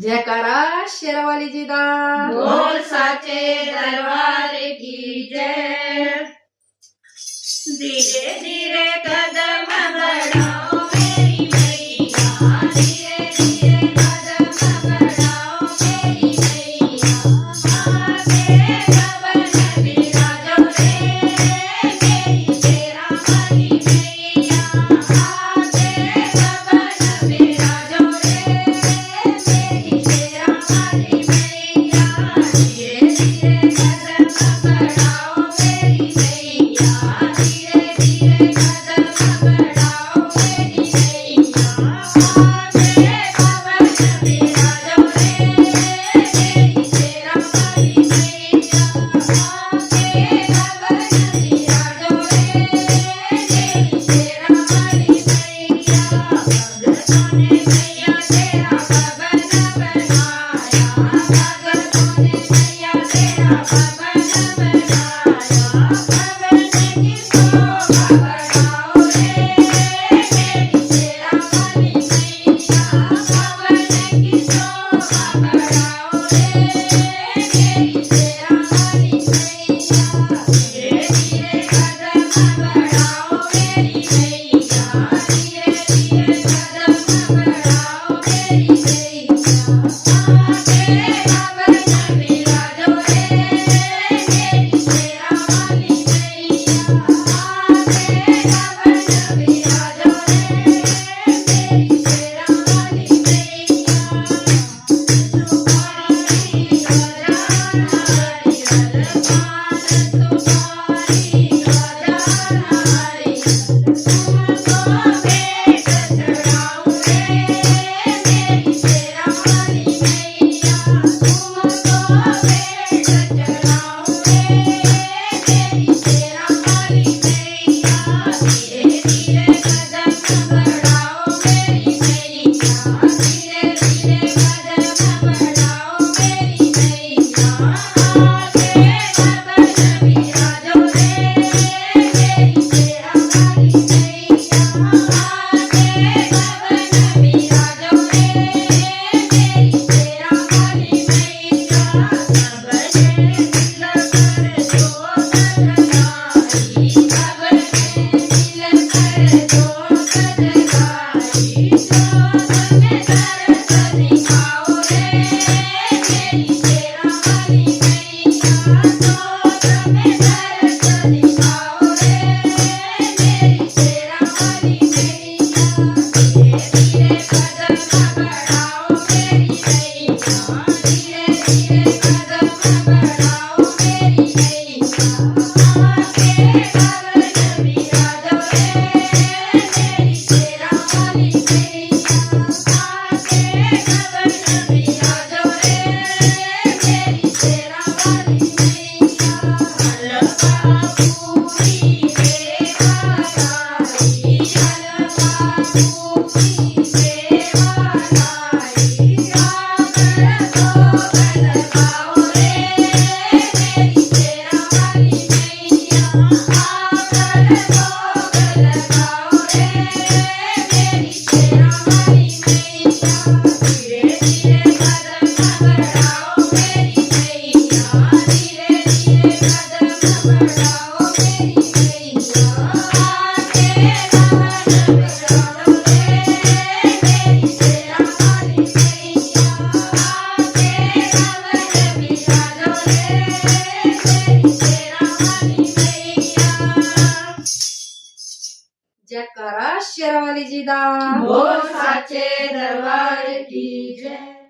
जयकारा शेरावाली जी दा बोल साचे दरबार की जय। धीरे धीरे कदम बढ़ाओ मेरी मैया, धीरे धीरे कदम बढ़ाओ मेरी मैया। आगे कवन बिराजो रे मेरी शेरा वाली मैया, आगे कवन बिराजो रे मेरी शेरा वाली मैया। धीरे धीरे कदम बढ़ाओ मेरी मैया, धीरे धीरे कदम बढ़ाओ मेरी मैया। आगे कवन बिराजो रे मेरी शेरा वाली मैया, आगे कवन बिराजो रे मेरी शेरा वाली मैया। भगतों ने मैया तेरा भवन बनाया, भगतों ने मैया तेरा भवन बनाया। भवन की शोभा बढ़ाओ रे मेरी शेरा वाली मैया, भवन की शोभा बढ़ाओ रे मेरी शेरा वाली मैया। धीरे धीरे कदम बढ़ाओ मेरी मैया, धीरे धीरे कदम बढ़ाओ मेरी मैया। आगे कवन बिराजो रे मेरी शेरा वाली मैया, आगे कवन बिराजो रे मेरी शेरा वाली मैया। सुपारी गजानहरी रलपान, सुपारी गजानहरी तुमको भेंट चढ़ाऊं रे मेरी शेरा वाली मैया, तुमको भेंट चढ़ाऊं रे मेरी शेरा वाली मैया। धीरे धीरे कदम बढ़ाओ मेरी मैया, धीरे धीरे कदम बढ़ाओ मेरी मैया। आगे कवन बिराजो रे मेरी शेरा वाली मैया, आगे कवन बिराजो रे मेरी शेरा वाली मैया। सबने दिल कर दो सजनाई, सबने दिल कर दो सजनाई। शोध में दर्द दिखाओ रे मेरी शेरा वाली मैया, शोध में दर्द दिखाओ रे मेरी शेरा वाली मैया। धीरे धीरे कदम बढ़ाओ मेरी मैया, धीरे धीरे कदम बढ़ाओ मेरी मैया। आगे कवन बिराजो रे मेरी शेरा वाली मैया, आगे कवन बिराजो रे मेरी शेरा वाली मैया। हलवा पूरी सेवा लाई, हलवा पूरी सेवा लाई। आकर भोग लगाओ रे मेरी शेरा वाली मैया, आकर भोग लगाओ रे मेरी शेरा वाली मैया। धीरे धीरे कदम बढ़ाओ मेरी मैया, धीरे धीरे कदम बढ़ाओ मेरी मैया। आगे कवन बिराजो रे मेरी शेरा वाली मैया, आगे कवन बिराजो रे मेरी शेरा वाली मैया। जयकारा शेरावाली जी दा बोल साचे दरबार की जय।